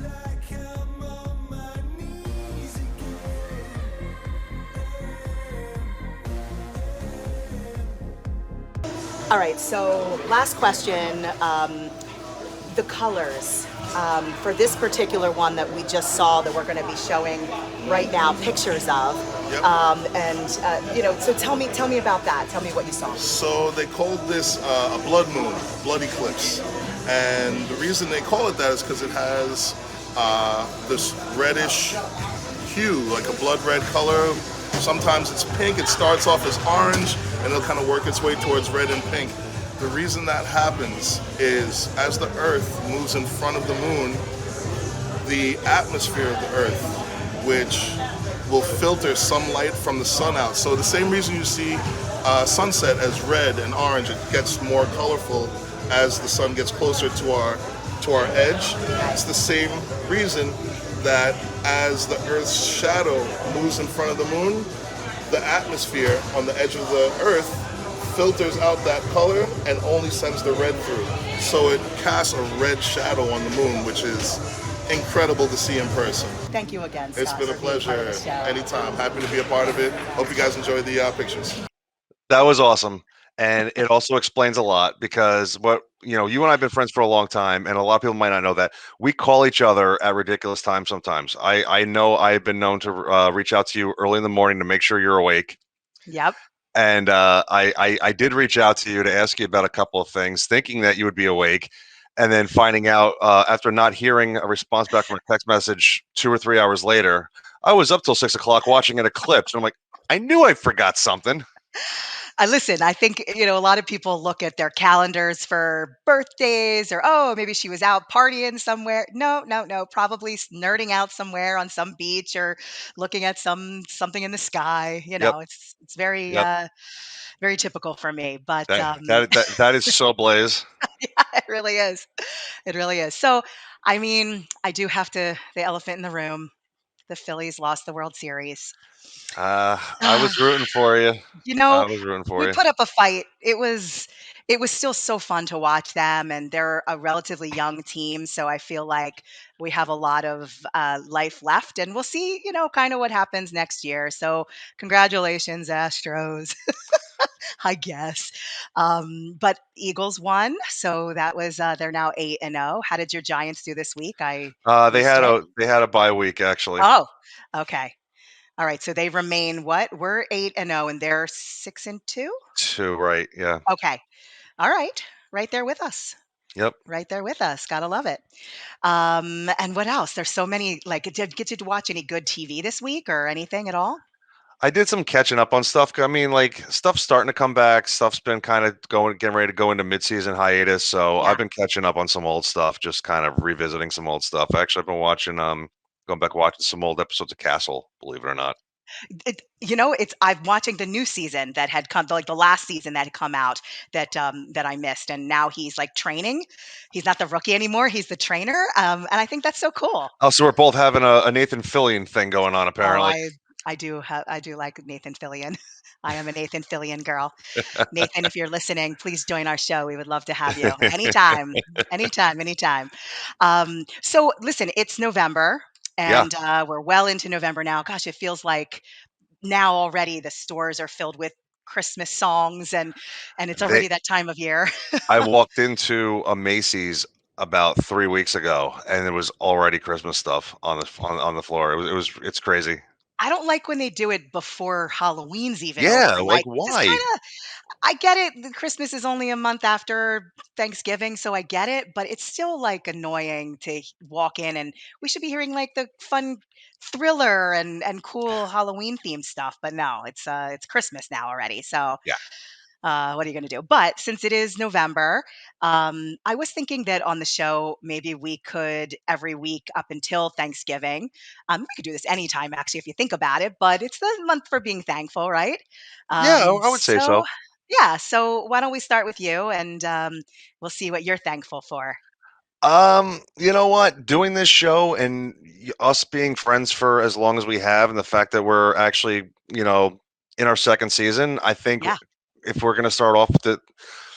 like I'm on my knees again. All right, so last question. The colors for this particular one that we just saw that we're going to be showing right now pictures of. Yep. So tell me about that. Tell me what you saw. So they called this a blood moon, blood eclipse, and the reason they call it that is because it has this reddish hue, like a blood red color. Sometimes it's pink. It starts off as orange, and it'll kind of work its way towards red and pink. The reason that happens is as the Earth moves in front of the moon, the atmosphere of the Earth, which will filter some light from the sun out. So the same reason you see sunset as red and orange, it gets more colorful as the sun gets closer to our edge. It's the same reason that as the Earth's shadow moves in front of the moon, the atmosphere on the edge of the Earth filters out that color and only sends the red through. So it casts a red shadow on the moon, which is incredible to see in person. Thank you again, Scott. It's been a for being part of pleasure. the show. Anytime. Happy to be a part of it. Hope you guys enjoy the pictures. That was awesome. And it also explains a lot because you and I have been friends for a long time, and a lot of people might not know that we call each other at ridiculous times sometimes. I know I've been known to reach out to you early in the morning to make sure you're awake. Yep. And I did reach out to you to ask you about a couple of things, thinking that you would be awake, and then finding out after not hearing a response back from a text message 2 or 3 hours later, I was up till 6 o'clock watching an eclipse. And I'm like, I knew I forgot something. Listen, I think, a lot of people look at their calendars for birthdays or, oh, maybe she was out partying somewhere. No, no, no, probably nerding out somewhere on some beach or looking at something in the sky. Yep, It's very, yep. very typical for me, but That is so Blaze. yeah, it really is. It really is. So, I mean, I do have the elephant in the room. The Phillies lost the World Series. I was rooting for you. You I know, was rooting for we you. put up a fight. It was still so fun to watch them, and they're a relatively young team, so I feel like we have a lot of life left, and we'll see, kind of what happens next year. So, congratulations, Astros, I guess. But Eagles won, so that was they're now 8-0. How did your Giants do this week? I They missed had it. a bye week actually. Oh, okay. All right. So they remain what? We're 8-0 and they're 6-2. Two, right? Yeah. Okay. All right. Right there with us. Yep. Right there with us. Gotta love it. And what else? There's so many. Like, did get to watch any good TV this week or anything at all? I did some catching up on stuff. I mean, like stuff's starting to come back. Stuff's been kind of getting ready to go into mid-season hiatus. So Yeah. I've been catching up on some old stuff, just kind of revisiting some old stuff. Actually, I've been watching, going back watching some old episodes of Castle. Believe it or not. I'm watching the new season that had come, like the last season that had come out that I missed, and now he's like training. He's not the rookie anymore; he's the trainer, and I think that's so cool. Oh, so we're both having a Nathan Fillion thing going on, Oh, apparently. I do like Nathan Fillion. I am a Nathan Fillion girl. Nathan, if you're listening, please join our show. We would love to have you anytime, anytime, anytime. So listen, it's November, Yeah, and we're well into November now. Gosh, it feels like now already the stores are filled with Christmas songs, and it's they. already that time of year. I walked into a Macy's about 3 weeks ago, and there was already Christmas stuff on the floor. It's crazy. I don't like when they do it before Halloween's even Yeah, over. like Like, just why? kind of I get it. Christmas is only a month after Thanksgiving, so I get it, but it's still like annoying to walk in and we should be hearing like the fun thriller and cool Halloween themed stuff, but no, it's Christmas now already. So Yeah. what are you going to do? But since it is November, I was thinking that on the show, maybe we could every week up until Thanksgiving. We could do this anytime, actually, if you think about it, but it's the month for being thankful, right? Yeah, Um, I would say so, so. yeah, so why don't we start with you and we'll see what you're thankful for. You know what? Doing this show and us being friends for as long as we have, and the fact that we're actually, in our second season, I think Yeah. if we're going to start off with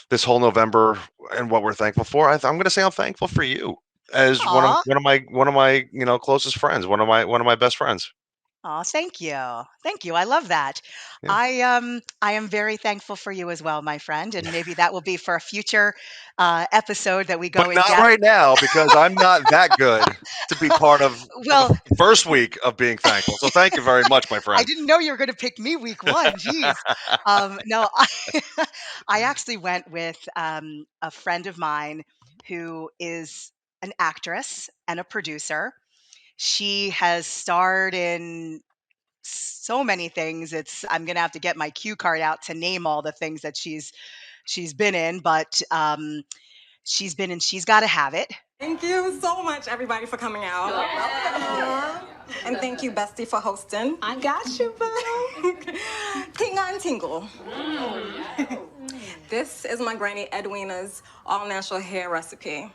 this whole November and what we're thankful for, I'm going to say I'm thankful for you as one of Aw. one of my closest friends, one of my best friends. Oh, thank you. Thank you. I love that. Yeah. I am very thankful for you as well, my friend, and maybe that will be for a future episode that we But go in not depth. right now because I'm not that good to be part of Well, the first week of being thankful. So thank you very much, my I friend. didn't know you were going to pick me week one. Jeez. No, I actually went with a friend of mine who is an actress and a producer. She has starred in so many things. I'm gonna have to get my cue card out to name all the things that she's been in, but she's been in She's Gotta Have It. Thank you so much, everybody, for coming out. And thank you, Bestie, for hosting. I got you, boo. Tingle and Tingle. This is my granny Edwina's all-natural hair recipe.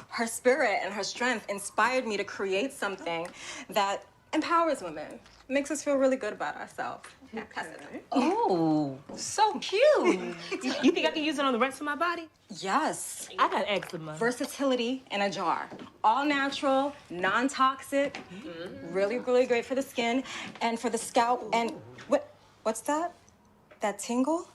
Her spirit and her strength inspired me to create something that empowers women, makes us feel really good about ourselves. Oh, so cute. You think I can use it on the rest of my body? Yes. I got eczema. Versatility in a jar. All natural, non-toxic, really, really great for the skin and for the scalp. And what's that? That tingle?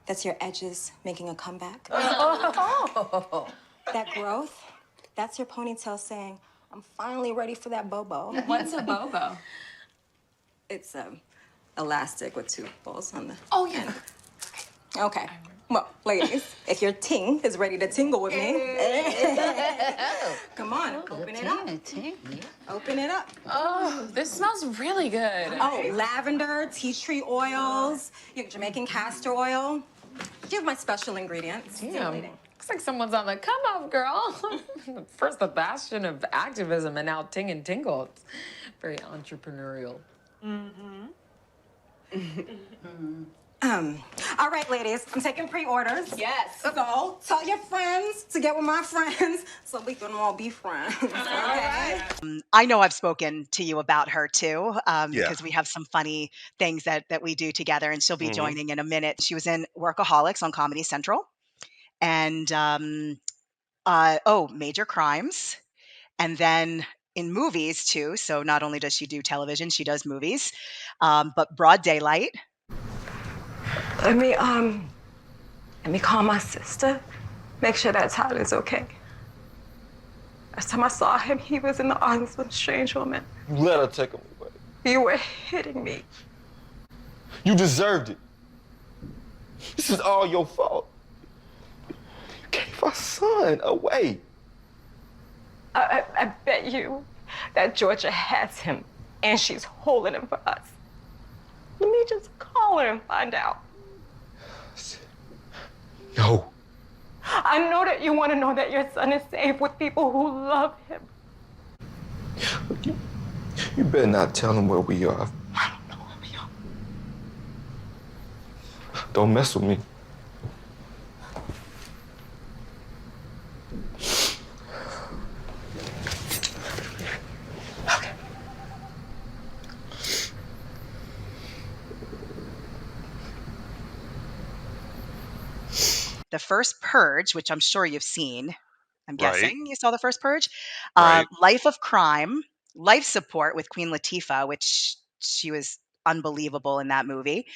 That's your edges making a comeback. Oh. That growth, that's your ponytail saying, I'm finally ready for that bobo. What's a bobo? It's elastic with two balls on the Oh, yeah. end. Okay. Well, ladies, if your ting is ready to tingle with me, come on, open it up. Open it up. Oh, this smells really good. Oh, lavender, tea tree oils, Jamaican castor oil. Do you have my special ingredients? Damn. Looks like someone's on the come up, girl. First the bastion of activism and now ting and tingle. It's very entrepreneurial. All right, ladies, I'm taking pre-orders. Yes. So tell your friends to get with my friends so we can all be friends. Okay? I know I've spoken to you about her too, Yeah. because we have some funny things that we do together, and she'll be Mhm. joining in a minute. She was in Workaholics on Comedy Central, and Major Crimes, and then in movies too. So not only does she do television, she does movies, but Broad Daylight. Let me call my sister. Make sure that Tyler's okay. Last time I saw him, he was in the arms of a strange woman. You let her take him away. You were hitting me. You deserved it. This is all your fault. You gave our son away. I bet you that Georgia has him, and she's holding him for us. Let me just call her and find out. No. I know that you want to know that your son is safe with people who love him. You better not tell him where we are. I don't know where we are. Don't mess with me. Okay. The first Purge, which I'm sure you've seen. I'm Right. guessing you saw the first Purge. Right. Life of Crime, Life Support with Queen Latifah, which she was unbelievable in that movie.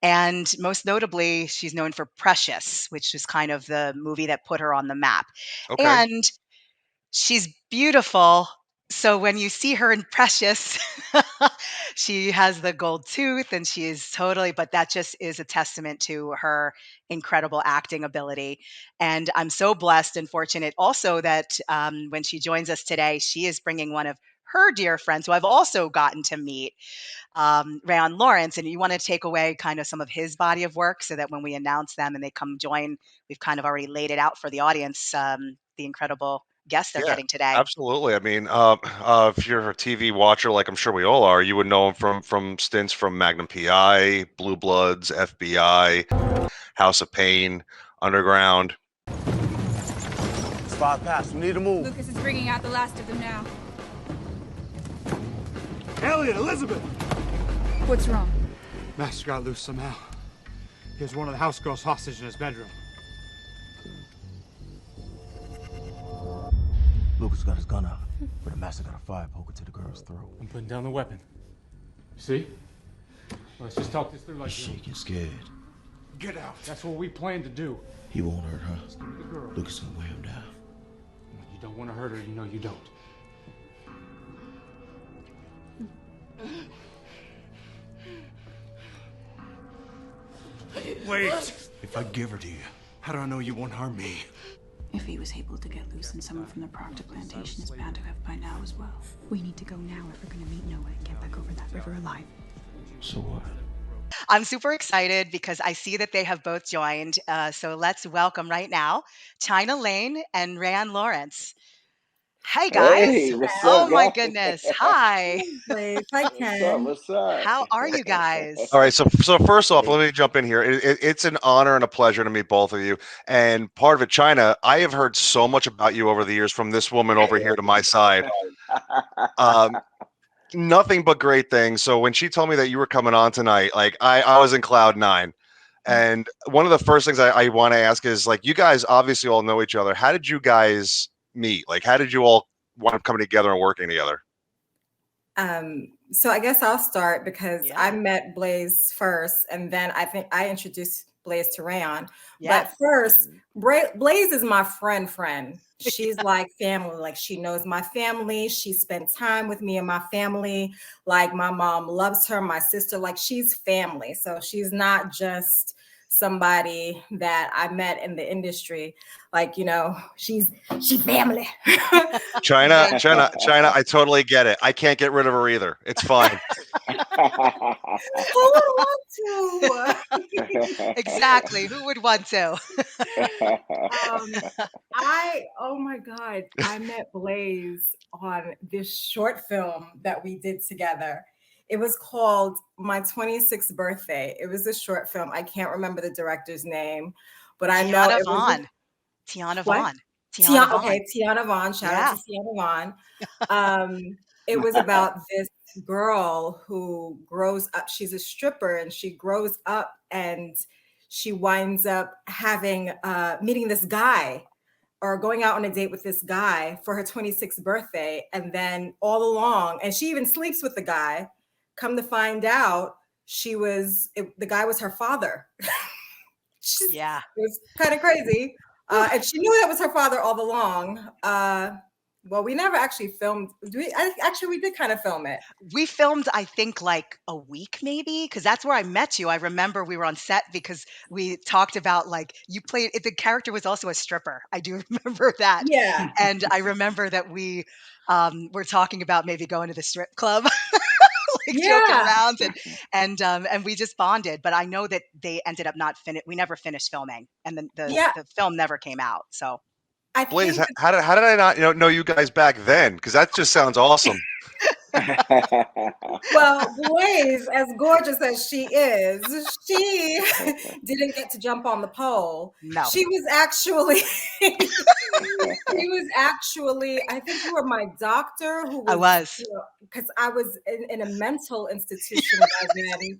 And most notably, she's known for Precious, which is kind of the movie that put her on the map. Okay. And she's beautiful. So when you see her in Precious, she has the gold tooth and she is totally, but that just is a testament to her incredible acting ability. And I'm so blessed and fortunate also that when she joins us today, she is bringing one of her dear friends who I've also gotten to meet, Rayan Lawrence. And you want to take away kind of some of his body of work so that when we announce them and they come join, we've kind of already laid it out for the audience, the incredible guests they're Yeah, getting today. absolutely. I mean, if you're a TV watcher, like I'm sure we all are, you would know him from stints from Magnum PI, Blue Bloods, FBI, House of Pain, Underground. Spot pass. We need to move. Lucas is bringing out the last of them now. Elliot, Elizabeth. What's wrong? Master got loose somehow. He has one of the house girls hostage in his bedroom. Lucas got his gun out, but the master got a fire poker to the girl's throat. I'm putting down the weapon. You see? Let's just talk this through like He's shaking, scared. Get out. That's what we plan to do. He won't hurt her. Just give me the girl. Lucas gonna wear him down. You don't want to hurt her, you know you don't. Wait! If I give her to you, how do I know you won't harm me? If he was able to get loose, then someone from the Proctor plantation is bound to have by now as well. We need to go now if we're gonna meet Noah and get back over that river alive. So what? I'm super excited because I see that they have both joined. So let's welcome right now Chyna Layne and Rayan Lawrence. Hey guys. Hey, what's Oh up, my y'all? goodness. Hi. Hi, What's Ken. up? What's up? How are you guys? All right, so first off, let me jump in here. It's an honor and a pleasure to meet both of you. And part of it, Chyna, I have heard so much about you over the years from this woman over here to my side. Nothing but great things. So when she told me that you were coming on tonight, like I was in cloud nine. And one of the first things I want to ask is, like, you guys obviously all know each other. How did you guys meet? Like, how did you all wind up coming together and working together? So I guess I'll start because I Yeah. met Blaze first, and then I think I introduced Blaze to Rayon. Yes. But first, Blaze is my friend. She's like family. Like, she knows my family. She spent time with me and my family. Like, my mom loves her. My sister, like, she's family. So she's not just somebody that I met in the industry. Like, you know, she's family. Chyna, I totally get it. I can't get rid of her either. It's fine. Who would want to? Exactly. Who would want to? Oh my God, I met Blaze on this short film that we did together. It was called My 26th Birthday. It was a short film. I can't remember the director's name, but I know Tiana it was Vaughn. Tiana what? Vaughn. Tiana Vaughn. Okay, Tiana Vaughn. Shout Yeah. out to Tiana Vaughn. It was about this girl who grows up. She's a stripper, and she grows up and she winds up having meeting this guy or going out on a date with this guy for her 26th birthday. And then all along, and she even sleeps with the guy. Come to find out, the guy was her father. Yeah. It was kind of crazy. And she knew that was her father all along. Well, we never actually filmed. We did kind of film it. We filmed, I think, like a week maybe, because that's where I met you. I remember we were on set because we talked about, like, you played, the character was also a stripper. I do remember that. Yeah. And I remember that we were talking about maybe going to the strip club, like joking around, and we just bonded. But I know that they ended up not we never finished filming, and then the film never came out. So. Blaze, how did I not know you guys back then? Because that just sounds awesome. Well, Blaze, as gorgeous as she is, she didn't get to jump on the pole. No. She was actually, I think you were my doctor who was. I was. Because I was in a mental institution by then.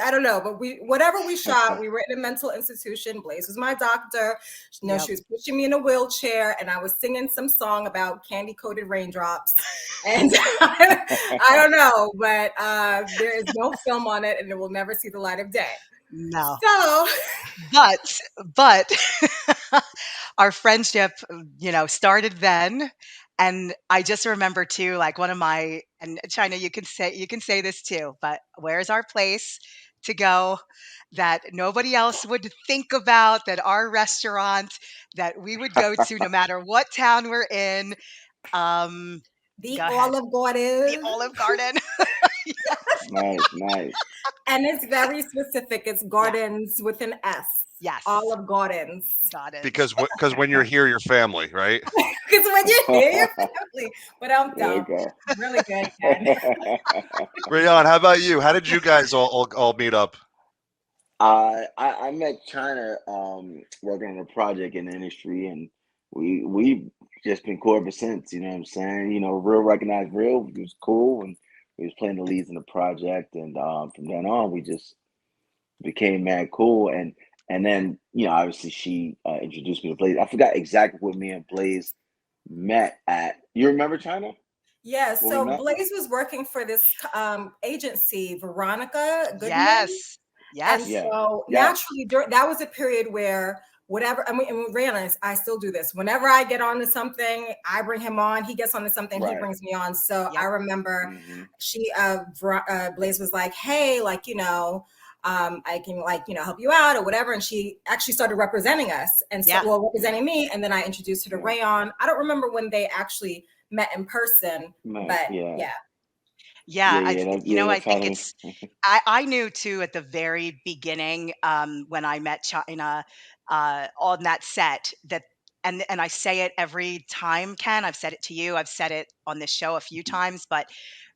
I don't know, but whatever we shot, we were in a mental institution. Blaze was my doctor. She was pushing me in a wheelchair, and I was singing some song about candy-coated raindrops. And I don't know, but there is no film on it, and it will never see the light of day. No. So, but our friendship, started then. And I just remember too, like one of my, and Chyna, you can say this too, but where's our place to go that nobody else would think about, that our restaurant that we would go to no matter what town we're in. The Olive Garden. The Olive Garden. Yes. Nice. And it's very specific. It's gardens with an S. Yes. Olive Gardens. Got it. Because when you're here, you're family, right? Because when you're here, you're family. But I'm done. Really good. Rayan, how about you? How did you guys all meet up? I met Chyna working on a project in the industry, and we just been cool ever since. You know what I'm saying? Real recognized real. It was cool, and we was playing the leads in the project, and from then on, we just became mad cool. And then, obviously she introduced me to Blaze. I forgot exactly what me and Blaze met at. You remember China? Yeah, Where we so met? Blaze was working for this agency, Veronica Goodman. Yes. And Yes. Yeah. so Yes. naturally, that was a period where whatever, I mean, and realize I still do this. Whenever I get onto something, I bring him on. He gets onto something, he Right. brings me on. So I Yep. remember hmm Blaze was like, hey, like, I can help you out or whatever. And she actually started representing us and so, Yeah. well, representing me. And then I introduced her to Rayon. I don't remember when they actually met in person, but Yeah. Yeah, I That's how think they. I knew too at the very beginning, when I met China, on that set that, and I say it every time, Ken, I've said it to you, I've said it on this show a few times, but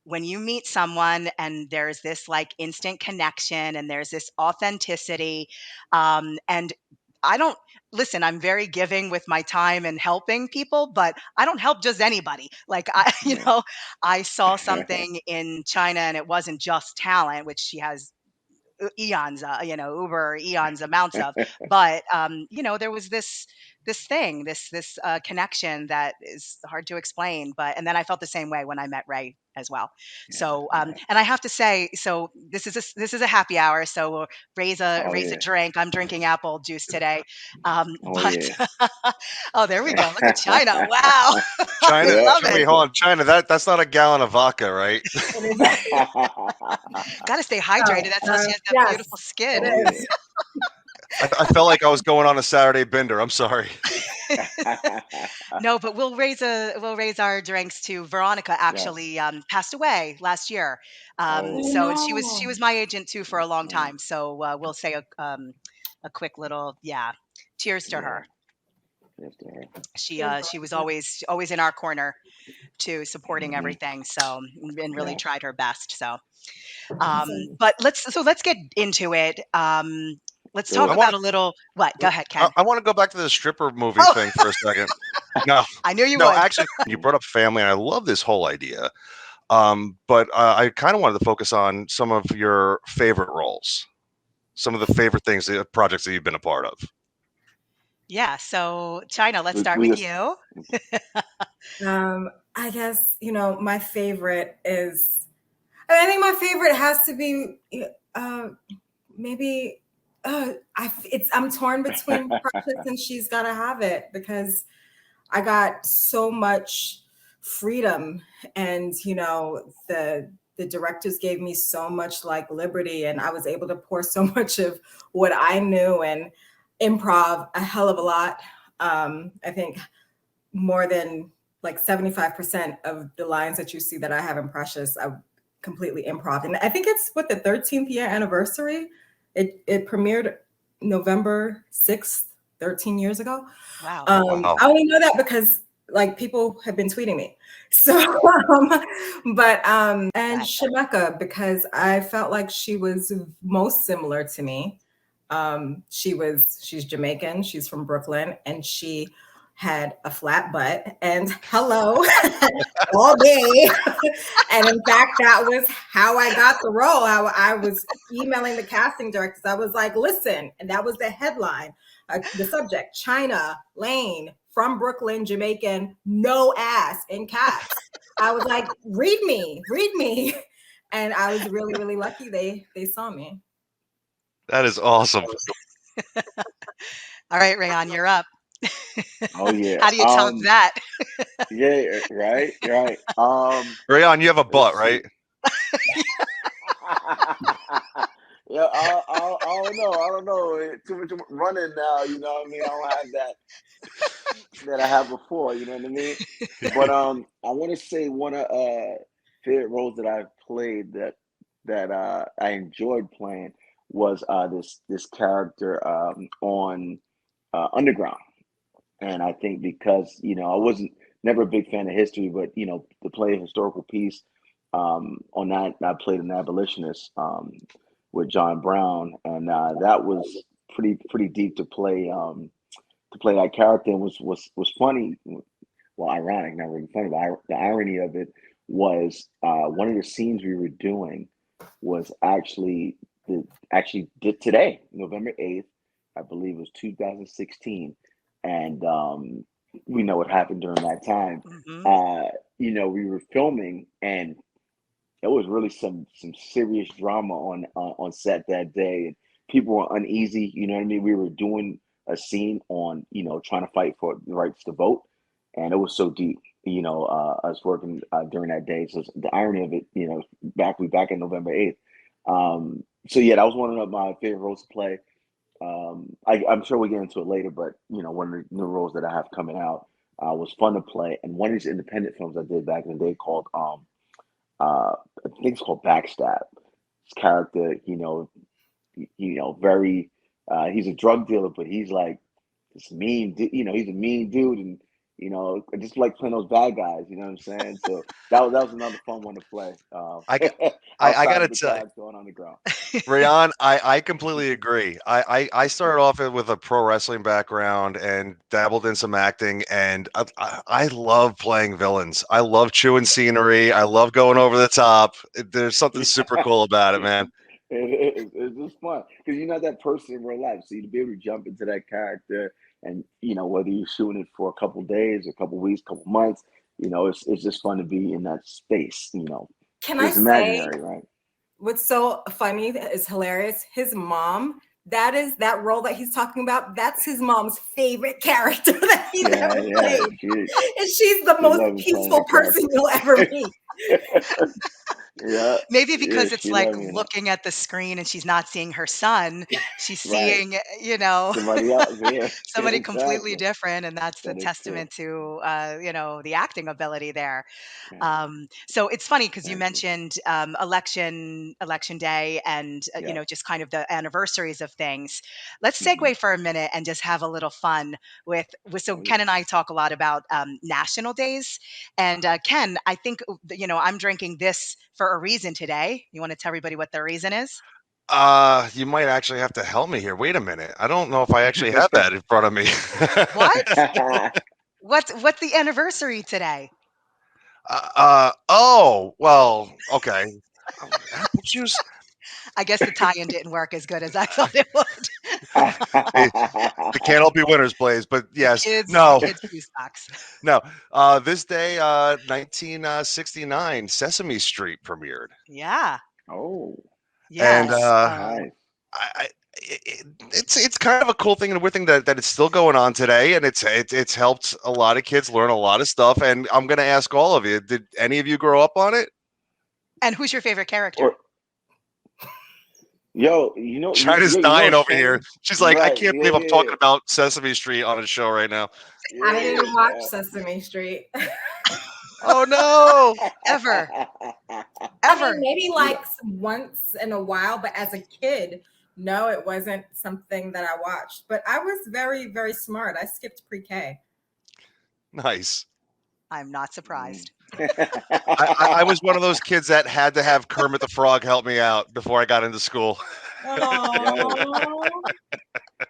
when you meet someone and there's this like instant connection and there's this authenticity, and I don't listen, I'm very giving with my time and helping people, but I don't help just anybody. Like I, Yeah. I saw something in China and it wasn't just talent, which she has eons, uber eons amounts of, but there was this thing, this connection that is hard to explain. But and then I felt the same way when I met Ray as well. So and I have to say, so this is a happy hour, so we'll raise Oh a yeah. drink. I'm drinking apple juice today, Oh but yeah. oh, there we go, look at China, wow. I China, Yeah. love it. wait, hold on, China. That's not a gallon of vodka, right? Got to stay hydrated, that's how she has that Yes, beautiful skin. it Oh is. I felt like I was going on a Saturday bender. I'm sorry. yeah. No, but we'll raise our drinks to Veronica. Yes. Actually, passed away last year. Oh. So and she was my agent too for a long Mm, time. So we'll say a quick little cheers to yeah. her. Yes, there. She was always in our corner too, supporting hmm everything. So and really Yes. tried her best. So Awesome. but let's get into it. Let's Do talk I it. want about a little what? Go ahead, I, Ken. I want to go back to the stripper movie Oh, thing for a second. No, I knew you no, would. actually, you brought up family, and I love this whole idea. But I kind of wanted to focus on some of your favorite roles, some of the favorite things, projects that you've been a part of. Yeah. So China, let's start We with just. you. I guess, my favorite is, I think my favorite has to be maybe I'm torn between Precious and She's Gotta Have It because I got so much freedom and the directors gave me so much like liberty and I was able to pour so much of what I knew and improv a hell of a lot. I think more than like 75% of the lines that you see that I have in Precious, I completely improv. And I think it's what the 13th year anniversary. It premiered November 6th, 13 years ago. Wow. Wow. I only know that because like people have been tweeting me. So, and Shemeka, because I felt like she was most similar to me. She's Jamaican, she's from Brooklyn, and she had a flat butt and hello all day. And in fact, that was how I got the role. I was emailing the casting directors. I was like, listen, and that was the headline, the subject, Chyna Layne from Brooklyn, Jamaican, no ass in caps. I was like, read me. And I was really, really lucky they saw me. That is awesome. All right, Rayan, you're up. Oh yeah. How do you top that? Yeah. Right. Right. Rayon, you have a butt, Let's right? see. Yeah. I don't know. I don't know. Too much running now. You know what I mean? I don't have that I had before. You know what I mean? But I want to say one of favorite roles that I've played that I enjoyed playing was this character on Underground, and I think because I wasn't never a big fan of history, but to play a historical piece on that, I played an abolitionist with John Brown, and that was pretty deep to play that character and was funny. Well, ironic, not really funny, but the irony of it was one of the scenes we were doing was actually did today, November 8th, I believe it was 2016, and we know what happened during that time. Hmm. We were filming, and it was really some serious drama on set that day, and people were uneasy. You know what I mean? We were doing a scene on trying to fight for the rights to vote, and it was so deep. Us working during that day. So the irony of it, we back in November 8th. So yeah, that was one of my favorite roles to play. I'm sure we'll get into it later, but one of the new roles that I have coming out was fun to play, and one of these independent films I did back in the day called I think it's called Backstab. His character, very he's a drug dealer, but he's like this he's a mean dude, and I just like playing those bad guys. You know what I'm saying? So that was another fun one to play. I, g- I Outside gotta of the tell you, guys going on the ground. Rayan, I completely agree. I started off with a pro wrestling background and dabbled in some acting, and I love playing villains. I love chewing scenery. I love going over the top. There's something super cool about it, man. It's just fun because you're not that person in real life, so you'd be able to jump into that character, and whether you're shooting it for a couple days, a couple weeks, couple months, it's just fun to be in that space. Can I It's say imaginary, right? what's so funny is hilarious? His mom, that role that he's talking about, that's his mom's favorite character that he's ever played. And she's the most peaceful person you'll ever meet. Yeah. Maybe because it's She like loved me. looking at the screen and she's not seeing her son. She's Right. seeing, Somebody else. Yeah. somebody completely Exactly. different. And that's the That is true. testament to, the acting ability there. Yeah. So it's funny because you Thank you. mentioned election day, and Yeah. just kind of the anniversaries of things. Let's Mhm. segue for a minute and just have a little fun with. So Oh Ken yeah. and I talk a lot about national days, and Ken, I think I'm drinking this for a reason today. You want to tell everybody what the reason is? You might actually have to help me here. Wait a minute. I don't know if I actually have that in front of me. What? What's the anniversary today? Oh, well, okay. Apple juice. I guess the tie-in didn't work as good as I thought it would. Hey, the can't all be winners, plays, but yes, The no, kids juice box. no. This day, 1969, Sesame Street premiered, Yeah. Oh, and Yes. nice. it's kind of a cool thing and a weird thing that it's still going on today, and it's helped a lot of kids learn a lot of stuff. And I'm gonna ask all of you: did any of you grow up on it? And who's your favorite character? Or yo, China's dying over here. She's like, I right? can't believe I'm talking about Sesame Street on a show right now. I didn't even watch Yeah. Sesame Street. Oh no! Ever. I Ever. mean, maybe like once in a while, but as a kid, no, it wasn't something that I watched. But I was very, very smart. I skipped pre-K. Nice. I'm not surprised. I was one of those kids that had to have Kermit the Frog help me out before I got into school.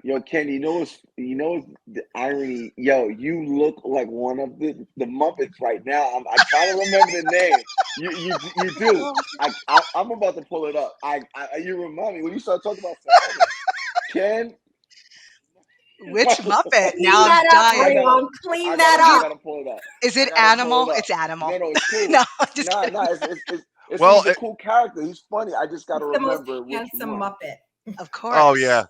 Yo, Ken, what's the irony? Yo, you look like one of the Muppets right now. I'm trying to remember the name. You do. I'm about to pull it up. You remind me when you start talking about Santa. Ken. Which Muppet? Clean Now I'm that up, dying. Rayon. Clean I that gotta up. pull it up. Is it I gotta pull Animal? it up. It's Animal. No, it's cool. No, I'm just kidding. Nah, it's Well, he's a cool character. He's funny. I just gotta It's the most remember which handsome one. Muppet. Of course. Oh yeah.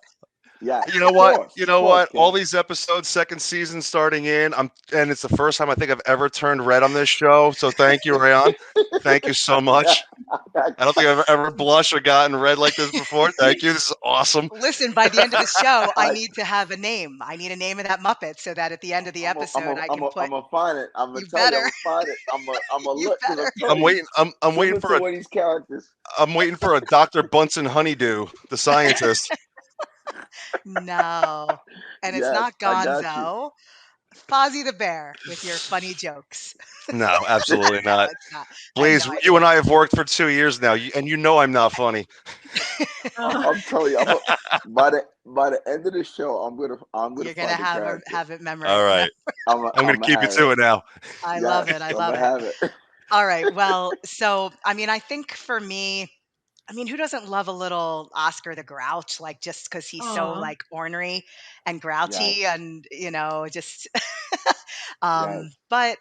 Yeah. You know what? Course, You know of course, what? Ken. All these episodes, second season starting in. And it's the first time I think I've ever turned red on this show. So thank you, Rayon. Thank you so much. I don't think I've ever blushed or gotten red like this before. Thank you. This is awesome. Listen, by the end of the show, I need to have a name. I need a name of that Muppet so that at the end of the episode, I can put. I'm gonna find it. I'm gonna You tell you. better. I'm gonna find it. I'm gonna You look. 'Cause better. I'm waiting. I'm waiting for one of these characters. I'm waiting for a Dr. Bunsen Honeydew, the scientist. No. And it's Yes, not I got you. Gonzo. Fozzie the Bear with your funny jokes. No, absolutely No, not. it's not. I have Blaze, no you idea. and I have worked for 2 years now, and you know I'm not funny. I'm telling you. By the end of the show, I'm gonna You're find gonna the character. have it All right. I'm going to keep you to it now. I love it. I I'm love gonna it. have it. All right. Well, so I mean, I think for me, I mean, who doesn't love a little Oscar the Grouch? Like just because he's so Aw. like ornery and Yes. grouchy, and just. Yes. But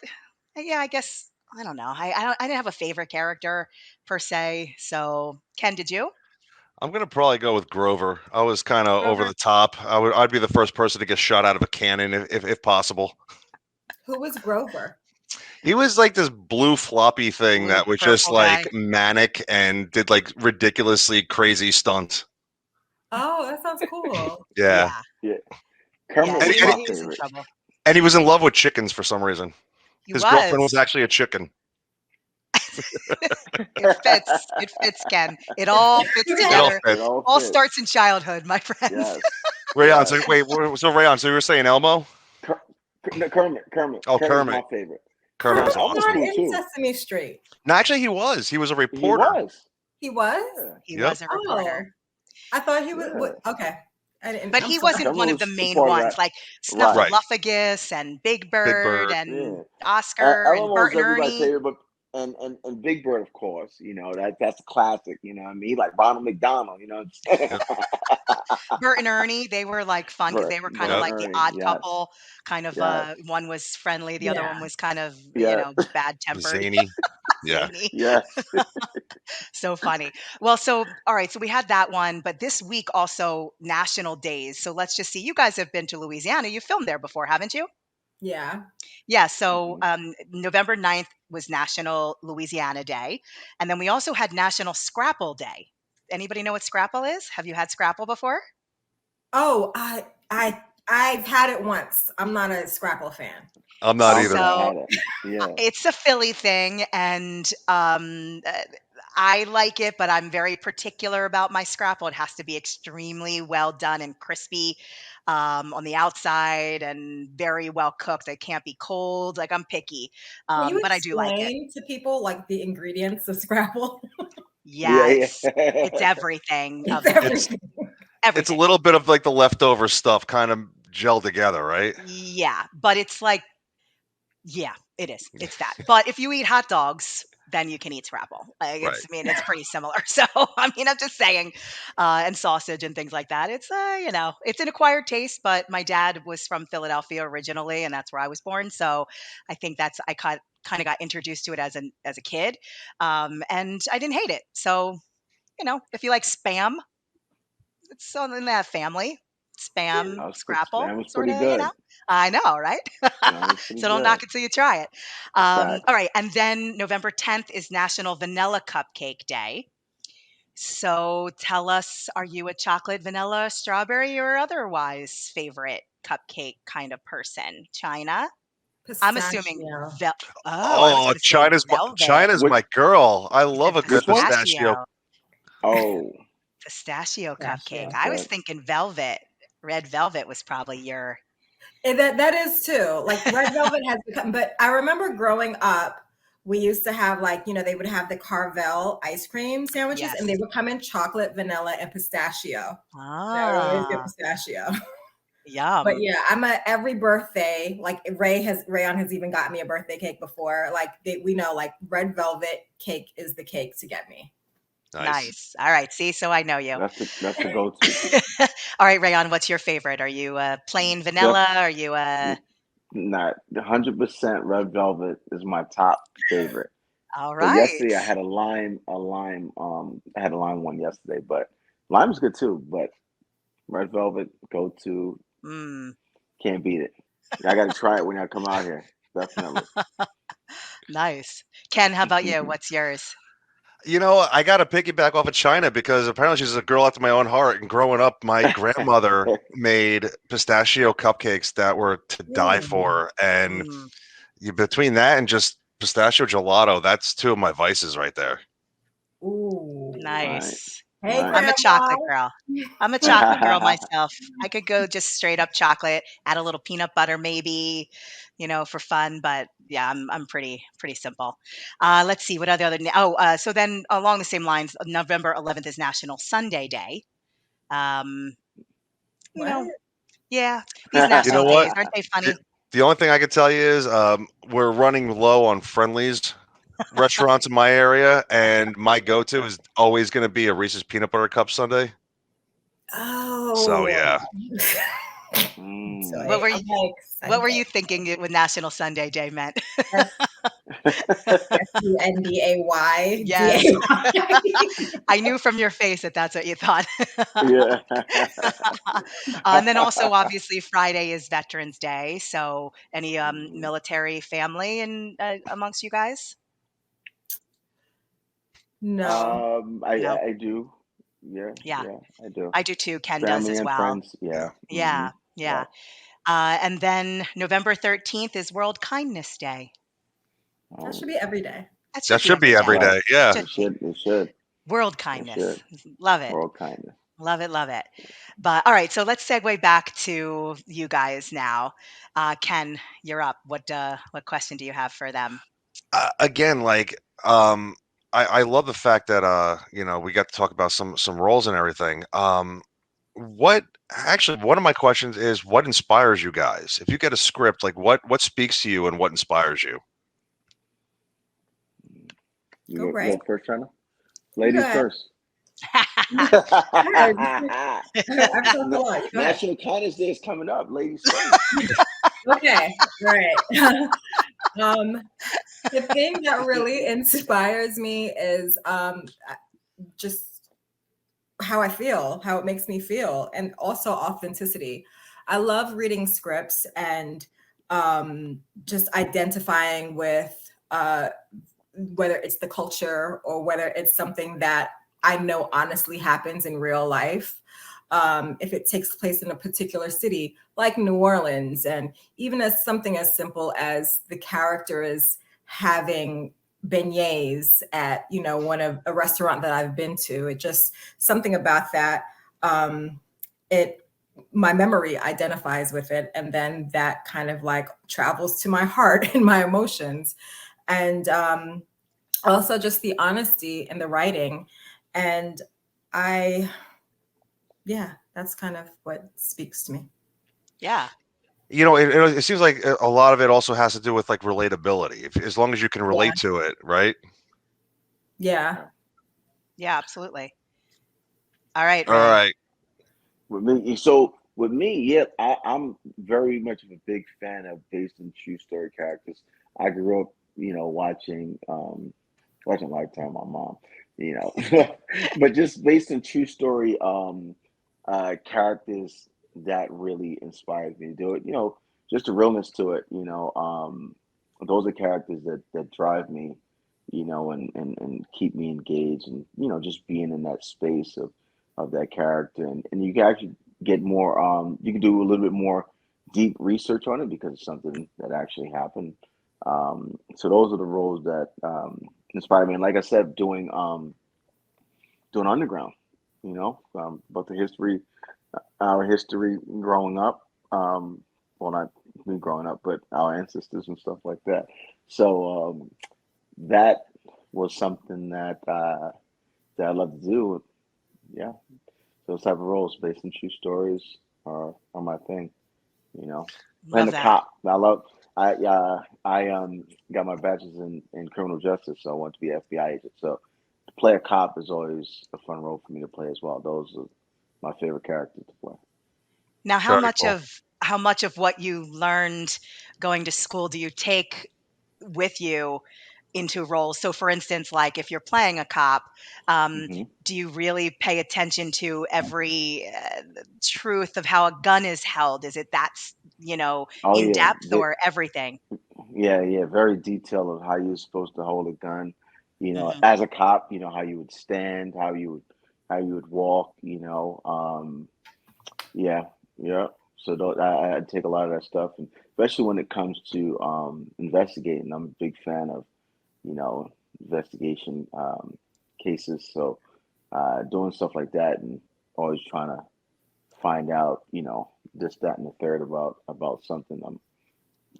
yeah, I guess I don't know. I didn't have a favorite character per se. So Ken, did you? I'm gonna probably go with Grover. I was kind of over Grover? the top. I'd be the first person to get shot out of a cannon if possible. Who was Grover? He was like this blue floppy thing Blue that was just purple like guy. manic and did like ridiculously crazy stunts. Oh, that sounds cool. Yeah. Yeah. Yeah. Yeah. Kermit And, was He, and, my he was in favorite. trouble. and he was in love with chickens for some reason. He His girlfriend was was. actually a chicken. It fits. It fits, Ken. It all fits It all together. It fits. all All fits. starts in childhood, my friends. Yes. Rayon, Yes. so wait, so Rayon, so you were saying Elmo? No, Kermit. Oh, Kermit's my Kermit. favorite. Kermit was Kermit's Elmo's not awesome. cool in too. Sesame Street. No, actually, he was. He was a He reporter. was. He was? Yeah. He Yep. was a reporter. Oh, I thought he was. Yeah. Okay, I didn't. But I'm he sorry. wasn't Kermit one of the was main part of ones, that. like Right. Right. Snuffleupagus and Big Big Bird Bird. and Yeah. Oscar and Elmo Bert was and everybody's Ernie. favorite, but and Big Bird, of course. That's a classic. You know what I mean? Like Ronald McDonald. You know what I'm saying? Yep. Bert and Ernie, they were like fun because they were kind of Bert Yep. like the Ernie. odd Yes. couple. Kind of Yes. one was friendly, the other Yeah. one was kind of Yeah. bad tempered, Zany. Yeah. zany. Yes. So funny. Well, so all right, so we had that one, but this week also national days. So let's just see. You guys have been to Louisiana. You filmed there before, haven't you? Yeah. Yeah, so Mhm. November 9th was National Louisiana Day. And then we also had National Scrapple Day. Anybody know what Scrapple is? Have you had Scrapple before? Oh, I've had it once. I'm not a Scrapple fan. I'm not I don't either. think I So had it. Yeah. it's a Philly thing, and I like it, but I'm very particular about my Scrapple. It has to be extremely well done and crispy on the outside and very well cooked. It can't be cold. Like I'm picky, Can you but I do like it. explain to people like the ingredients of Scrapple? Yeah. Yes, it's everything It's of the It's food. everything. it's a Everything. little bit of like the leftover stuff kind of gelled together, right? Yeah, but it's like, yeah, it is. It's that. But if you eat hot dogs, then you can eat Scrapple. Like Right. it's pretty similar. So I mean, I'm just saying, and sausage and things like that. It's it's an acquired taste. But my dad was from Philadelphia originally, and that's where I was born. So I think that's I kind of got introduced to it as a kid, and I didn't hate it. So if you like spam, it's all in that family. Spam, Scrapple, Spam was sort pretty of, good. I know, right? Spam was pretty So don't good. knock it till you try it. Fact. All right. And then November 10th is National Vanilla Cupcake Day. So tell us, are you a chocolate, vanilla, strawberry, or otherwise favorite cupcake kind of person? China? I'm assuming Pistachio. I was Oh, going to say velvet. China's Which my girl. I You said love a good which one? pistachio. pistachio. Oh, Pistachio cupcake. Pistachio. I was okay. thinking velvet. Red velvet was probably your. And that is too. Like red velvet has become, but I remember growing up, we used to have like, they would have the Carvel ice cream sandwiches and they Yes. would come in chocolate, vanilla, and pistachio. And I would always get Ah, pistachio. But yum. yeah, I'm a every birthday, like Rayon has even got me a birthday cake before. Like we know like red velvet cake is the cake to get me. Nice. Nice. All right. See, so I know you. That's the go-to. All right, Rayon, what's your favorite? Are you plain Def, vanilla? Are you not 100% red velvet is my top favorite. all But right? yesterday I had I had a lime one yesterday, but lime's good too. But red velvet go-to, Mm, can't beat it. I got to try it when I come out here. Definitely. nice. Ken, how about you? What's yours? I got to piggyback off of China because apparently she's a girl after my own heart. And growing up, my grandmother made pistachio cupcakes that were to die Mm. for. And Mm, between that and just pistachio gelato, that's two of my vices right there. Ooh. Right. nice. Hey, Right. I'm a Grandma. chocolate girl. I'm a chocolate girl myself. I could go just straight up chocolate, add a little peanut butter maybe, for fun. But yeah, I'm pretty simple. Let's see what other. So then along the same lines, November 11th is National Sunday Day. Um, you What? know, yeah, these You know national what? days aren't they The, funny? the only thing I could tell you is we're running low on friendlies restaurants in my area, and my go-to is always going to be a Reese's peanut butter cup sundae. So Oh. yeah. So What were I'm you, like what were you thinking when National Sunday Day meant? Sunday. Yes. I knew from your face that that's what you thought. Yeah. And then also, obviously, Friday is Veterans Day. So, any military family in amongst you guys? No. No. I do. Yeah, Yeah, yeah, I do. I do too. Ken does Family as and well. friends. Yeah. Yeah, Yeah. yeah. And then November 13th is World Kindness Day. That Oh, should be every day. That That should be should every be every day. right. day. Yeah. Should It be. should. It should. World It should. Kindness. Love it. World kindness. Love it. Love it. But all right, so let's segue back to you guys now. Ken, you're up. What question do you have for them? Again, like I love the fact that we got to talk about some roles and everything. What actually one of my questions is what inspires you guys? If you get a script, like what speaks to you and what inspires you? Go You right. go first, China. You go Ladies ahead. first. I've talked a lot. You go ahead. National Kindness Day is coming up. Ladies first. Okay. All right. The thing that really inspires me is just how I feel, how it makes me feel, and also authenticity. I love reading scripts and just identifying with whether it's the culture or whether it's something that I know honestly happens in real life. If it takes place in a particular city, like New Orleans, and even as something as simple as the character is having beignets at one of a restaurant that I've been to, it just something about that. It my memory identifies with it, and then that kind of like travels to my heart and my emotions, and also just the honesty in the writing, and I yeah, that's kind of what speaks to me. Yeah. It seems like a lot of it also has to do with like relatability. As long as you can Yeah. relate to it, right? Yeah. Yeah, absolutely. All right, All Ray. right. With me, yeah, I'm very much of a big fan of based on true story characters. I grew up, watching Lifetime, my mom, but just based on true story characters that really inspires me to do it. Just the realness to it. Those are characters that drive me, and keep me engaged, and just being in that space of that character, and you can actually get more. You can do a little bit more deep research on it because it's something that actually happened. So those are the roles that inspire me. And like I said, doing Underground, about the history, our history growing up. Well, not me growing up, but our ancestors and stuff like that. So that was something that I love to do. Yeah, those type of roles based on true stories are my thing. Playing Love the that. cop. I got my bachelor's in criminal justice, so I want to be an FBI agent. So to play a cop is always a fun role for me to play as well. Those are my favorite characters to play. Now, Very cool. how much of what you learned going to school do you take with you into roles? So, for instance, like if you're playing a cop, Hmm. do you really pay attention to every truth of how a gun is held? Is it that's Oh in yeah, depth or everything? yeah. Very detailed of how you're supposed to hold a gun. Hmm. As a cop, how you would stand, how you would walk. Yeah, yeah. So I take a lot of that stuff, and especially when it comes to investigating. I'm a big fan of investigation cases. So doing stuff like that, and always trying to find out, this, that, and the third about something. I'm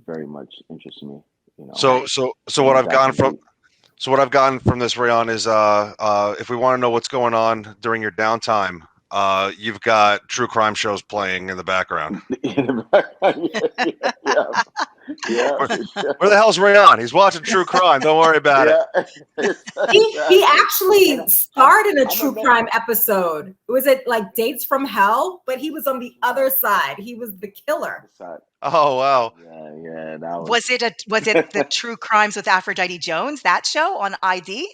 very much interested in me. So Right. so so what Going I've back gotten and from deep. so what I've gotten from this, Rayon, is if we want to know what's going on during your downtime, you've got true crime shows playing in the background. Where the hell's Rayan? He's watching true crime. Don't worry about it. He actually starred in a true crime episode. Was it like Dates from Hell? But he was on the other side. He was the killer. Oh wow. Yeah, that Was it the True Crimes with Aphrodite Jones, that show on ID?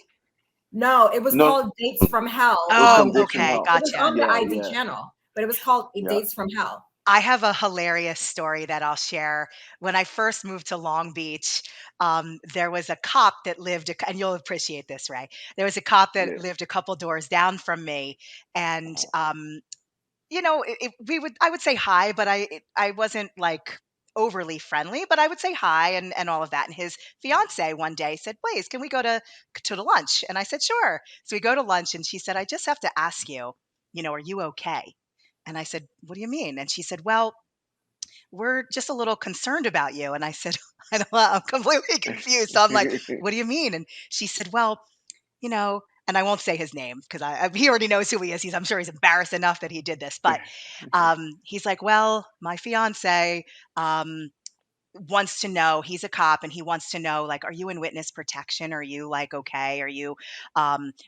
No, it was called Dates from Hell. Oh, okay, It was gotcha. on the ID channel, but it was called Dates from Hell. I have a hilarious story that I'll share. When I first moved to Long Beach, there was a cop that lived, and you'll appreciate this, Ray. There was a cop that lived a couple doors down from me, and you know, I would say hi, but I wasn't like overly friendly, but I would say hi and all of that. And his fiance one day said, "Please, can we go to the lunch?" And I said, "Sure." So we go to lunch, and she said, "I just have to ask you, are you okay?" And I said, "What do you mean?" And she said, "Well, we're just a little concerned about you." And I said, I don't know, I'm completely confused. So I'm like, "What do you mean?" And she said, "Well, and I won't say his name because he already knows who he is. I'm sure he's embarrassed enough that he did this. But he's like, well, my fiance wants to know, he's a cop, and he wants to know, like, are you in witness protection? Are you like, okay? Are you,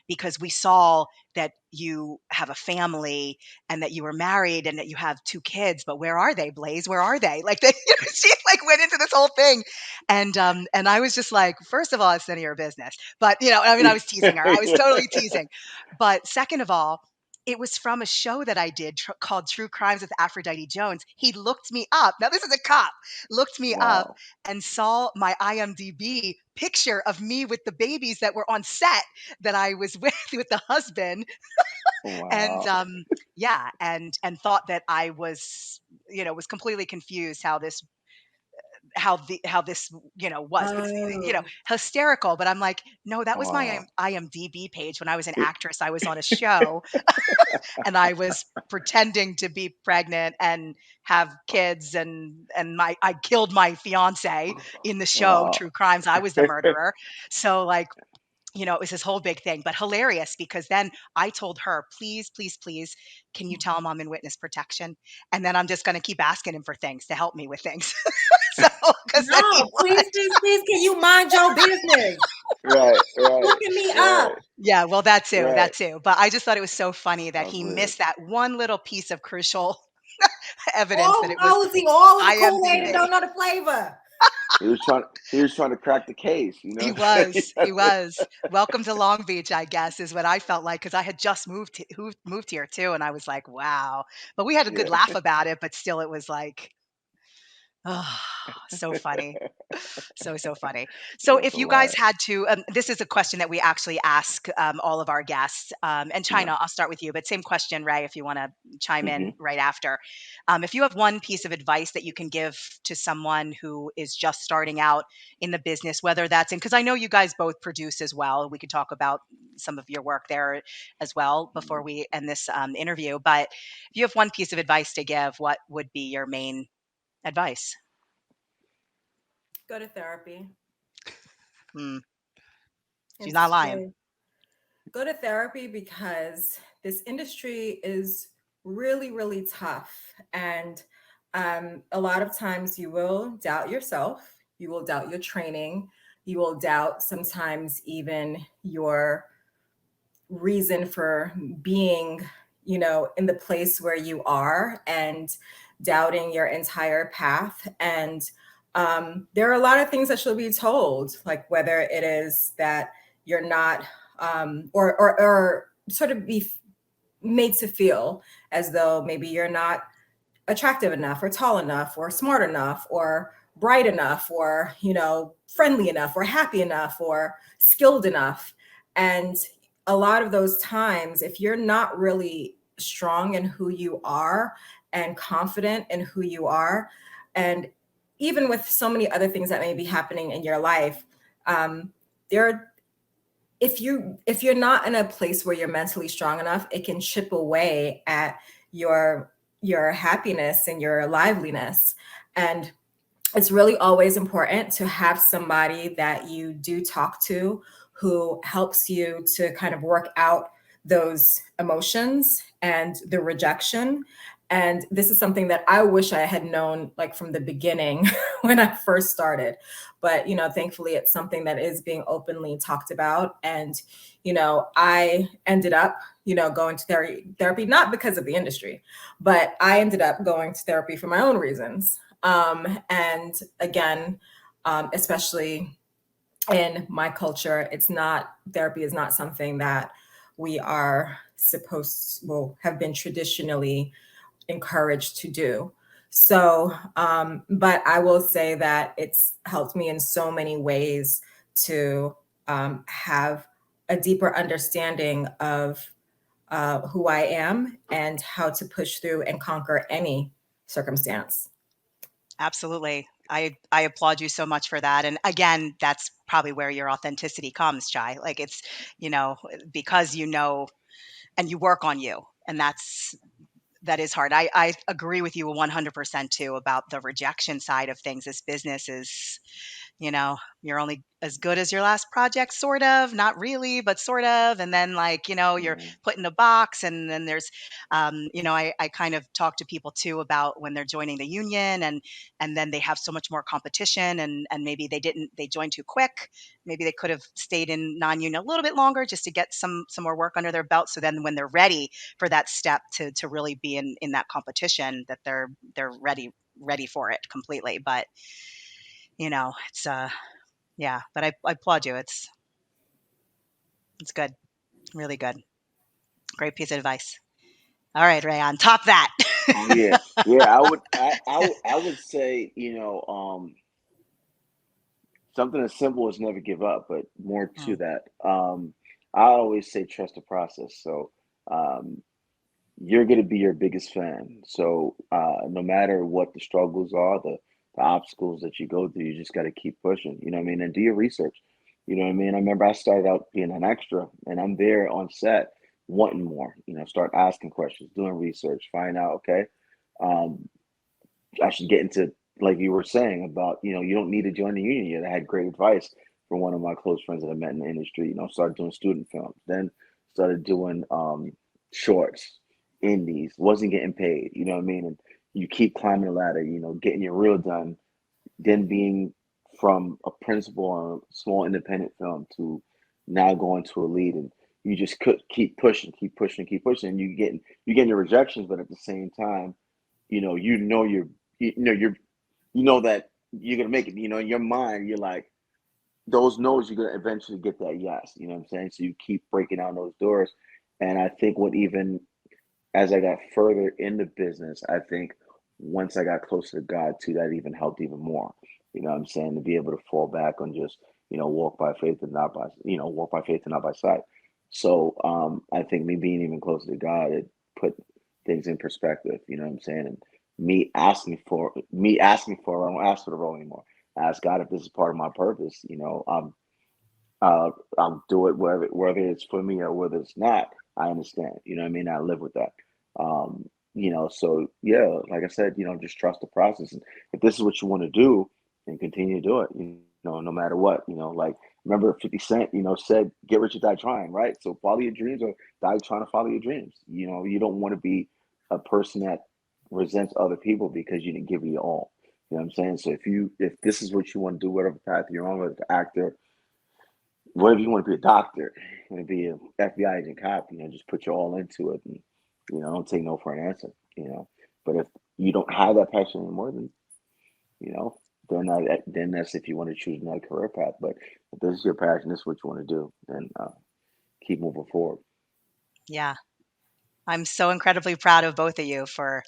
because we saw that you have a family and that you were married and that you have 2 kids, but where are they, Blaze? Where are they? Like, she like went into this whole thing. And I was just like, first of all, it's none of your business. But, I mean, I was teasing her. I was totally teasing. But second of all, it was from a show that I did called True Crimes with Aphrodite Jones. He looked me up. Now, this is a cop. Looked me up and saw my IMDb picture of me with the babies that were on set that I was with the husband. And yeah, and thought that I was, was completely confused how this was, but hysterical. But I'm like, no, that was my IMDb page when I was an actress. I was on a show and I was pretending to be pregnant and have kids, and I killed my fiance in the show True Crimes. I was the murderer. So like, it was this whole big thing, but hilarious because then I told her, please, please, please, can you tell him I'm in witness protection? And then I'm just going to keep asking him for things to help me with things. No, please, please, can you mind your business? Right. Looking me up. Yeah, well, that too, Right. that too. But I just thought it was so funny that he missed that one little piece of crucial evidence that it was nosy, all of the IMDb. Kool-Aid and don't know the flavor. He was trying to crack the case, He was. Welcome to Long Beach, I guess, is what I felt like, because I had just moved here too, and I was like, wow. But we had a good laugh about it, but still, it was like, oh, so funny. So funny. So if you guys had to, this is a question that we actually ask all of our guests. And Chyna, I'll start with you, but same question, Ray, if you want to chime in right after. If you have one piece of advice that you can give to someone who is just starting out in the business, whether that's because I know you guys both produce as well. We could talk about some of your work there as well before we end this interview. But if you have one piece of advice to give, what would be your main advice? Go to therapy. She's not lying. Go to therapy because this industry is really, really tough. And a lot of times you will doubt yourself. You will doubt your training. You will doubt sometimes even your reason for being, in the place where you are, and doubting your entire path. And there are a lot of things that should be told, like whether it is that you're not, or sort of be made to feel as though maybe you're not attractive enough, or tall enough, or smart enough, or bright enough, or, friendly enough, or happy enough, or skilled enough. And a lot of those times, if you're not really strong in who you are and confident in who you are, and even with so many other things that may be happening in your life, if you're not in a place where you're mentally strong enough, it can chip away at your happiness and your liveliness. And it's really always important to have somebody that you do talk to who helps you to kind of work out those emotions and the rejection. And this is something that I wish I had known like from the beginning when I first started. But, you know, thankfully it's something that is being openly talked about. And, you know, I ended up, you know, going to therapy, not because of the industry, but I ended up going to therapy for my own reasons. And again, especially in my culture, therapy is not something that we are have been traditionally encouraged to do. So, but I will say that it's helped me in so many ways to have a deeper understanding of who I am and how to push through and conquer any circumstance. Absolutely. I applaud you so much for that. And again, that's probably where your authenticity comes, Chai. Like it's, you know, because you know and you work on you. And that is hard. I agree with you 100% too about the rejection side of things. This business is, you know, you're only as good as your last project, sort of, not really, but sort of. And then, like, you know, you're put in a box. And then there's, you know, I kind of talk to people too about when they're joining the union and then they have so much more competition and maybe they joined too quick. Maybe they could have stayed in non-union a little bit longer just to get some more work under their belt. So then when they're ready for that step to really be in that competition, that they're ready for it completely. But you know, it's yeah, but I applaud you. It's good. Really good. Great piece of advice. All right, Rayan, top that. Oh yeah, yeah. I would say, you know, something as simple as never give up, but more to Mm, that. I always say trust the process. So um, you're going to be your biggest fan. So no matter what the struggles are, the obstacles that you go through, you just got to keep pushing. You know what I mean? And do your research. You know what I mean? I remember I started out being an extra, and I'm there on set wanting more. You know, start asking questions, doing research, find out. Okay, um, I should get into, like you were saying about, you know, you don't need to join the union yet. I had great advice from one of my close friends that I met in the industry. You know, started doing student films, then started doing shorts, indies, wasn't getting paid, you know what I mean? And you keep climbing the ladder, you know, getting your reel done, then being from a principal on a small independent film to now going to a lead, and you just could keep pushing, keep pushing, keep pushing, and you getting your rejections, but at the same time, you're you know that you're gonna make it. You know, in your mind, you're like, those no's, you're gonna eventually get that yes. You know what I'm saying? So you keep breaking down those doors. And I think what even as I got further in the business, I think once I got closer to God too, that even helped even more. You know what I'm saying? To be able to fall back on just, you know, walk by faith and not by sight. So I think me being even closer to God, it put things in perspective, you know what I'm saying? And I don't ask for the role anymore. I ask God if this is part of my purpose, you know. I'll do it whether it's for me or whether it's not. I understand. You know what I mean? I live with that. You know, so yeah, like I said, you know, just trust the process. And if this is what you want to do, then continue to do it. You know, no matter what. You know, like remember 50 Cent, you know, said, "Get rich or die trying." Right? So follow your dreams or die trying to follow your dreams. You know, you don't want to be a person that resents other people because you didn't give it your all. You know what I'm saying? So if this is what you want to do, whatever path you're on, whether it's actor, whatever you want to be, a doctor, you want to be an FBI agent, cop, you know, just put your all into it, and you know, don't take no for an answer, you know. But if you don't have that passion anymore, then you know, then that's if you want to choose another career path. But if this is your passion, this is what you want to do, then keep moving forward. yeah. I'm so incredibly proud of both of you for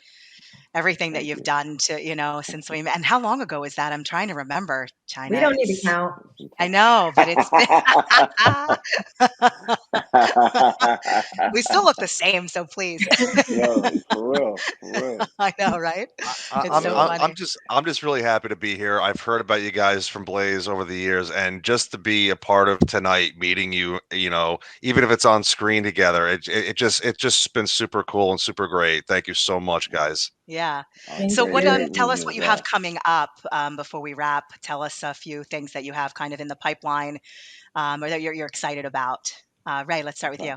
everything that Thank you've you. done to, you know, since we met. And how long ago was that? I'm trying to remember, We China. don't need to count. I know, but it's been we still look the same, so please. Yo, for real, I know, right? It's for so real. funny. I'm just really happy to be here. I've heard about you guys from Blaze over the years, and just to be a part of tonight, meeting you, you know, even if it's on screen together, it just been super cool and super great. Thank you so much, guys. Yeah. Thank So Great, what you. great tell meeting us you what as you have well. coming up before we wrap. Tell us a few things that you have kind of in the pipeline or that you're excited about. Ray, let's start with Okay. you.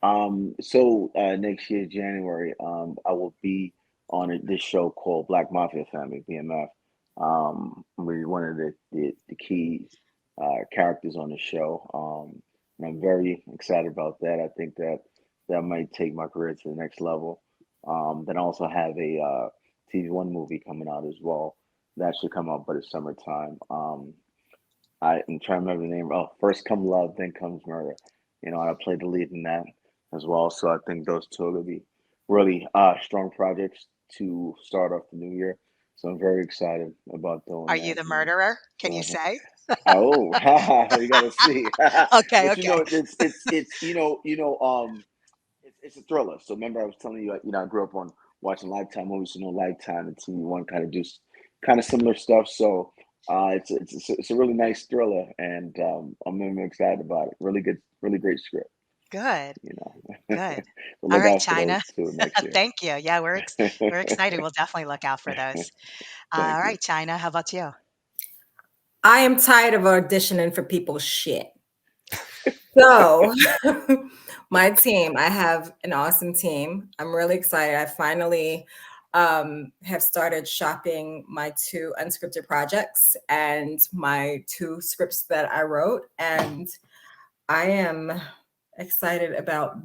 So next year, January, I will be on this show called Black Mafia Family, BMF. We're one of the key characters on the show. And I'm very excited about that. I think that might take my career to the next level. Then I also have a TV1 movie coming out as well. That should come out by the summertime. I'm trying to remember the name. Oh, First Come Love, Then Comes Murder. And I played the lead in that as well. So I think those two are going to be really strong projects to start off the new year. So I'm very excited about doing Are you that. the murderer? Can you So, say? oh, you got to see. Okay, But okay. it's it's a thriller. So remember, I was telling you, I grew up on watching Lifetime movies, Lifetime and TV1 kind of do kind of similar stuff. So it's a really nice thriller, and I'm really excited about it. Really great script. Good, You know, good. so All look right, out for China. those two next year. Thank you. Yeah, we're excited. We'll definitely look out for those. All Thank you. right, China, how about you? I am tired of auditioning for people's shit. So, my team, I have an awesome team. I'm really excited. I finally have started shopping my 2 unscripted projects and my 2 scripts that I wrote. And I am excited about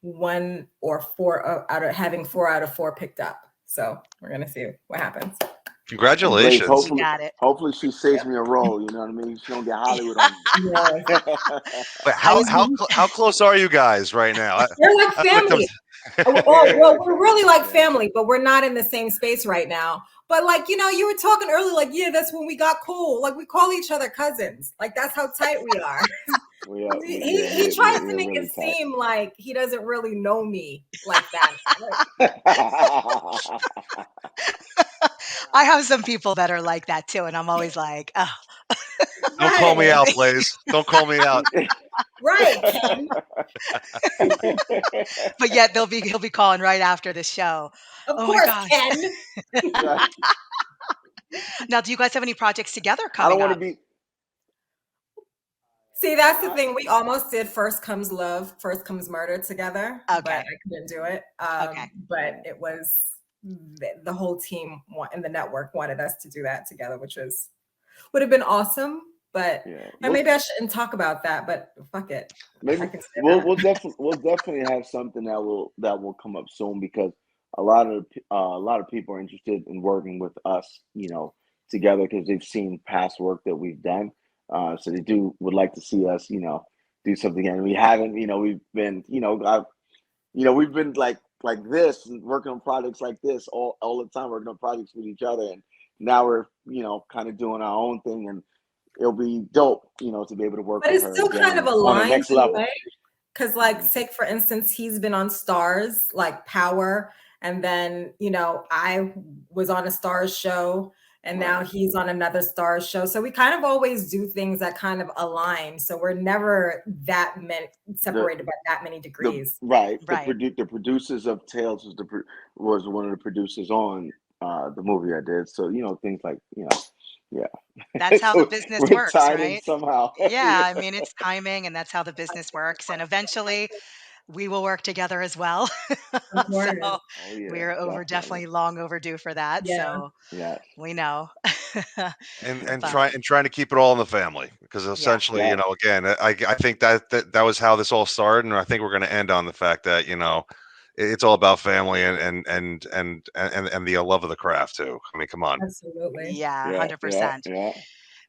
1 or 4 out of having 4 out of 4 picked up. So, we're going to see what happens. And Blaze, Congratulations. You got it. hopefully she saves me a role. You know what I mean? She don't get Hollywood on me. Yes. But I how close are you guys right now? They're like I looked up. family. Well, we're really like family, but we're not in the same space right now. But like, you were talking earlier, like, yeah, that's when we got cool. Like we call each other cousins. Like that's how tight we are. He tries to make it seem like he doesn't really know me like that. I have some people that are like that too, and I'm always like, oh. Don't call me out, Blaze. Don't call me out. Right, Ken. But yet he'll be calling right after the show. Of Oh my course, gosh. Ken. Now, do you guys have any projects together I don't coming want to up? be. See, that's the thing. We almost did First Comes Love, First Comes Murder together, but Okay. I couldn't do it. Okay. But it was the whole team and the network wanted us to do that together, which would have been awesome. But and maybe I shouldn't talk about that. But fuck it. Maybe I can say we'll that. definitely have something that will come up soon because a lot of people are interested in working with us, together because they've seen past work that we've done. So they would like to see us, do something. And we haven't, we've been, we've been like this and working on projects like this all the time, working on projects with each other. And now we're, kind of doing our own thing, and it'll be dope, to be able to work But with it's her still again kind of on the aligned next in a level. way. Because, like, take for instance, he's been on Starz, like Power, and then I was on a Starz show, and now he's on another Starz show. So we kind of always do things that kind of align. So we're never separated by that many degrees. The producers of Tales was one of the producers on the movie I did. So things like yeah. That's how So the business we're works, tied in right? somehow. Yeah, I mean, it's timing, and that's how the business works. And eventually, we will work together as well. Of So course. Oh yeah, we're definitely long overdue for that. Yeah. So Yes. we know. And But trying to keep it all in the family because essentially, Yes. again, I think that was how this all started, and I think we're going to end on the fact that it's all about family and the love of the craft too. I mean, come on. Absolutely. yeah, Yeah. 100%. Yeah.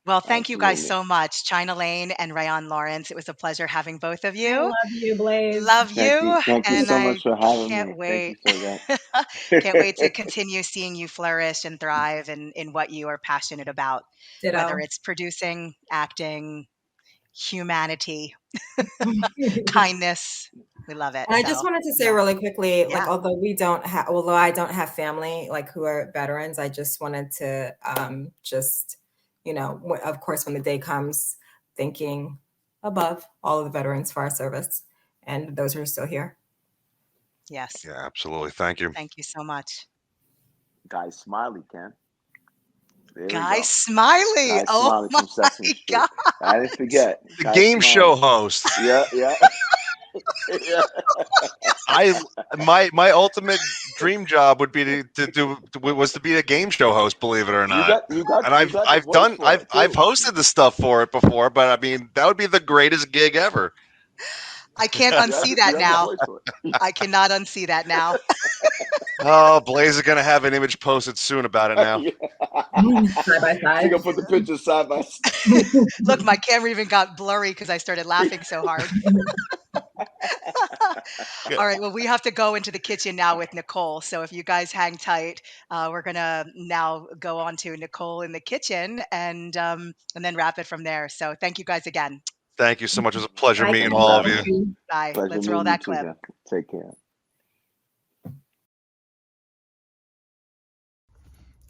Well, thank you guys Absolutely. so much, Chyna Layne and Rayan Lawrence. It was a pleasure having both of I you. love you, Blaze. Love you, Thank you and so I much for having can't me. Thank you wait. so Can't wait to much. continue seeing you flourish and thrive in what you are passionate about, whether Ditto. it's producing, acting, humanity, kindness. We love it. And I just So, wanted to say yeah. really quickly, like, Yeah. although I don't have family, like, who are veterans, I just wanted to just, of course, when the day comes, thinking above all of the veterans for our service and those who are still here. Yes. Yeah, absolutely. Thank you. Thank you so much. Guy Smiley, Ken. There we Guy go. Smiley. Guy Oh Smiley my from Sesame Street. God. I didn't forget. The Guy game show Smiley. host. Yeah. Yeah. My ultimate dream job would be to be a game show host, believe it or not. You got And the voice for it, I've too. hosted the stuff for it before, but I mean that would be the greatest gig ever. I can't unsee that You have the now. voice for it. I cannot unsee that now. Oh, Blaze is gonna have an image posted soon about it now. Side by She side. gonna put the pictures side by side. Look, my camera even got blurry because I started laughing so hard. All right, well, we have to go into the kitchen now with Nicole. So if you guys hang tight, we're gonna now go on to Nicole in the kitchen and then wrap it from there. So thank you guys again. Thank you so much. It was a pleasure Bye, meeting all of you. everybody. Bye. Pleasure Let's roll meeting you that too, clip. guys. Take care.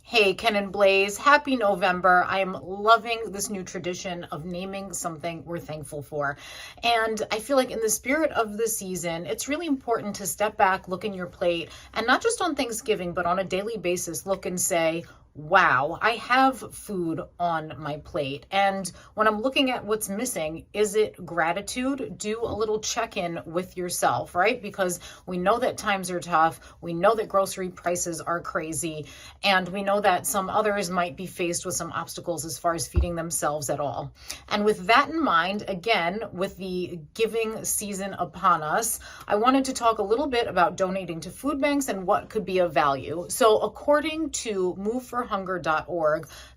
Hey, Ken and Blaze, happy November. I am loving this new tradition of naming something we're thankful for. And I feel like in the spirit of the season, it's really important to step back, look in your plate, and not just on Thanksgiving, but on a daily basis, look and say, wow, I have food on my plate. And when I'm looking at what's missing, is it gratitude? Do a little check-in with yourself, right? Because we know that times are tough. We know that grocery prices are crazy. And we know that some others might be faced with some obstacles as far as feeding themselves at all. And with that in mind, again, with the giving season upon us, I wanted to talk a little bit about donating to food banks and what could be of value. So according to moveforhunger.org,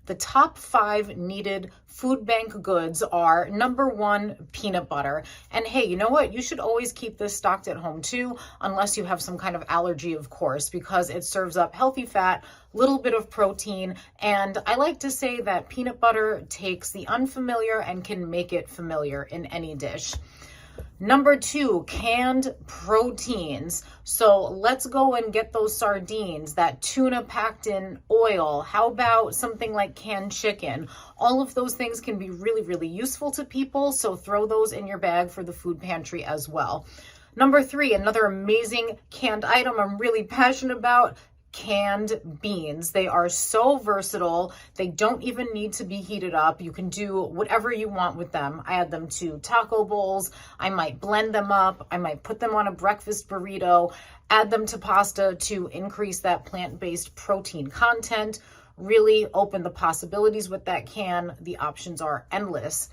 the top 5 needed food bank goods are number 1, peanut butter. And hey, you know what? You should always keep this stocked at home too, unless you have some kind of allergy, of course, because it serves up healthy fat, little bit of protein. And I like to say that peanut butter takes the unfamiliar and can make it familiar in any dish. Number 2, canned proteins. So let's go and get those sardines, that tuna packed in oil. How about something like canned chicken? All of those things can be really, really useful to people. So throw those in your bag for the food pantry as well. Number 3, another amazing canned item I'm really passionate about, canned beans. They are so versatile. They don't even need to be heated up. You can do whatever you want with them. I add them to taco bowls. I might blend them up. I might put them on a breakfast burrito, add them to pasta to increase that plant-based protein content. Really open the possibilities with that can. The options are endless.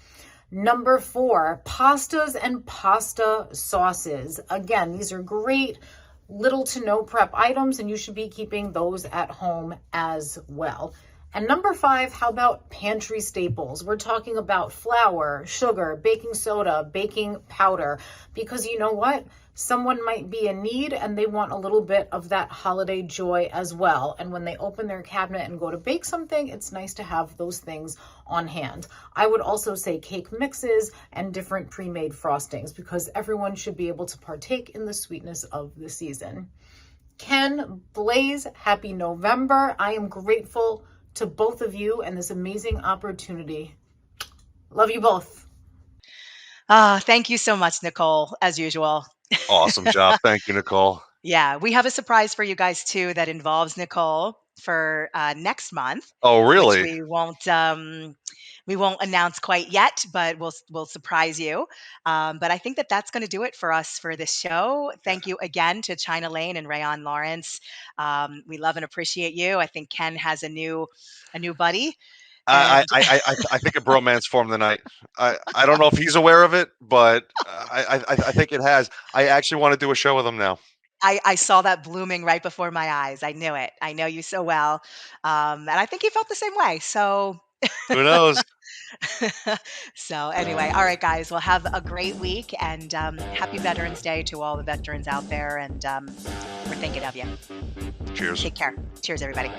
Number 4, pastas and pasta sauces. Again, these are great little to no prep items, and you should be keeping those at home as well. And number 5, how about pantry staples? We're talking about flour, sugar, baking soda, baking powder, because you know what? Someone might be in need and they want a little bit of that holiday joy as well. And when they open their cabinet and go to bake something, it's nice to have those things on hand. I would also say cake mixes and different pre-made frostings, because everyone should be able to partake in the sweetness of the season. Ken, Blaze, happy November. I am grateful to both of you and this amazing opportunity. Love you both. Thank you so much, Nicole, as usual. Awesome job. Thank you, Nicole. Yeah, we have a surprise for you guys too that involves Nicole for next month. Oh, Which really? we won't announce quite yet, but we'll surprise you. But I think that that's going to do it for us for this show. Thank you again to Chyna Layne and Rayan Lawrence. We love and appreciate you. I think Ken has a new buddy. I And think a bromance formed tonight. I don't know if he's aware of it, but I think it has. I actually want to do a show with him now. I saw that blooming right before my eyes. I knew it. I know you so well. And I think he felt the same way. So Who knows? so anyway, all right, guys. Well, have a great week and happy Veterans Day to all the veterans out there. And we're thinking of you. Cheers. Take care. Cheers, everybody.